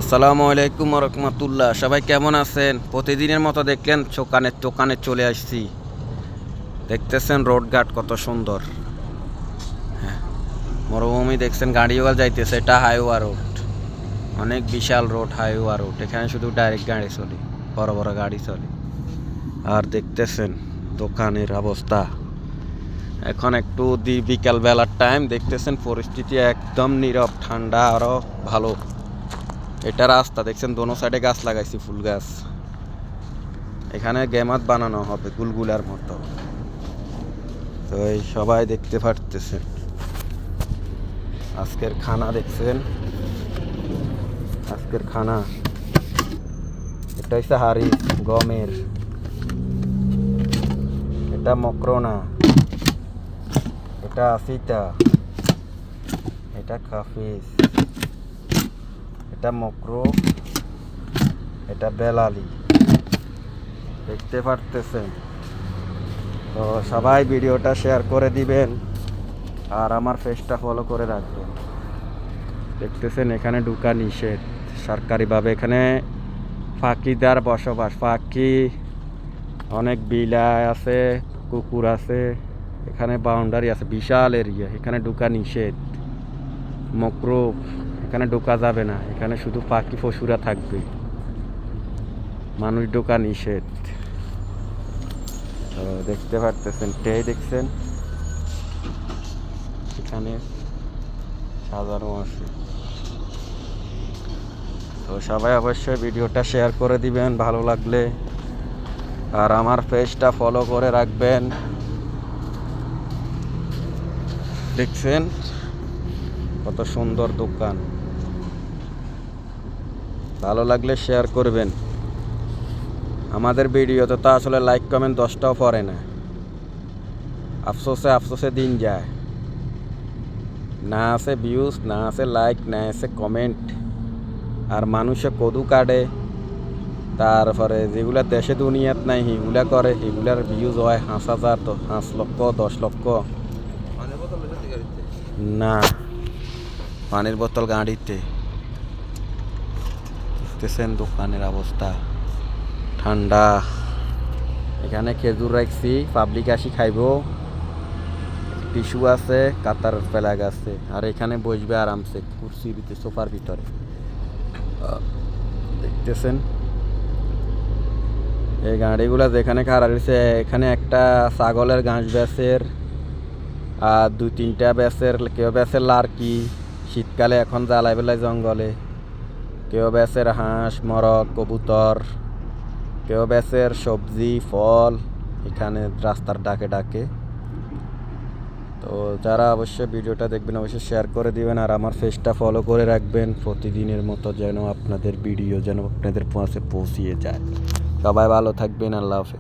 আসসালামু আলাইকুম রহমতুল্লাহ। সবাই কেমন আছেন? প্রতিদিনের মতো দেখলেন দোকানে চলে আসছি। দেখতেছেন রোডঘাট কত সুন্দর। হ্যাঁ, মরুভূমি দেখছেন, গাড়িওয়াল যাইতেছে। এটা হাইওয়া রোড, অনেক বিশাল রোড, হাইওয়া রোড। এখানে শুধু ডাইরেক্ট গাড়ি চলে, বড় বড় গাড়ি চলে। আর দেখতেছেন দোকানের অবস্থা। এখন একটু বিকাল বেলার টাইম, দেখতেছেন পরিস্থিতি একদম নীরব, ঠান্ডা, আরও ভালো। এটা রাস্তা দেখছেন, দোনো সাইডে গাছ লাগাইছি, ফুল গাছ। এখানে গেমাত বানানো হবে গুলগুলার মতো। তো এই সবাই দেখতে পারতেছেন আজকের খানা। দেখছেন আজকের খানা, এটা হচ্ছে হাড়ি গমের, এটা মকরোনা, এটা আসিতা, এটা খাফিস, এটা মকরো, এটা বেলালি। দেখতে পারতেছেন। তো সবাই ভিডিওটা শেয়ার করে দিবেন আর আমার পেজটা ফলো করে রাখবেন। দেখতেছেন এখানে ঢুকা নিষেধ সরকারিভাবে। এখানে পাখিদার বসবাস, পাখি অনেক বিলায় আছে, কুকুর আছে। এখানে বাউন্ডারি আছে, বিশাল এরিয়া। এখানে ঢুকা নিষেধ, মকরু, এখানে ঢোকা যাবে না। এখানে শুধু পাখি পশুরা থাকবে, মানুষ ঢোকা নিষেধ। তো দেখতে পারতেছেন, দেখছেন এখানে সাজানো আছে। তো সবাই অবশ্যই ভিডিওটা শেয়ার করে দিবেন ভালো লাগলে, আর আমার পেজটা ফলো করে রাখবেন। দেখছেন কত সুন্দর দোকান। ভালো লাগলে শেয়ার করবেন। আমাদের ভিডিওতে তো আসলে লাইক কমেন্ট 10টাও পড়ে না। আফসোসে দিন যায়, না আছে ভিউজ, না আছে লাইক, না আছে কমেন্ট। আর মানুষে কদু কাটে, তারপরে যেগুলা দেশে দুনিয়াত নাই সেগুলা করে, সেগুলার ভিউজ হয় 5,000, 5 লক্ষ, 10 লক্ষ। না, পানির বোতল গাড়িতে। দেখতেছেন দোকানের অবস্থা, ঠান্ডা। এখানে খেজুর রাখছি, পাবলিক আসি খাইব। টিস্যু আছে, কাতার ফেলাগ আছে। আর এখানে বসবে আরামসে কুর্সির ভিতরে, সোফার ভিতরে। দেখতেছেন এই গাড়িগুলা যেখানে খাড়া রয়েছে, এখানে একটা ছাগলের ঘাস বেচের, আর 2-3টা বেচের। কেউ বেচের লার্কি, শীতকালে এখন জ্বালাই বেলায় জঙ্গলে। কেউ বেচের হাঁস, মরক, কবুতর। কেউ বেচের সবজি, ফল, এখানে রাস্তার ডাকে ডাকে। তো যারা অবশ্যই ভিডিওটা দেখবেন অবশ্যই শেয়ার করে দিবেন, আর আমার পেজটা ফলো করে রাখবেন প্রতিদিনের মতো, যেন আপনাদের ভিডিও যেন আপনাদের কাছে পৌঁছিয়ে যায়। সবাই ভালো থাকবেন। আল্লাহ হাফেজ।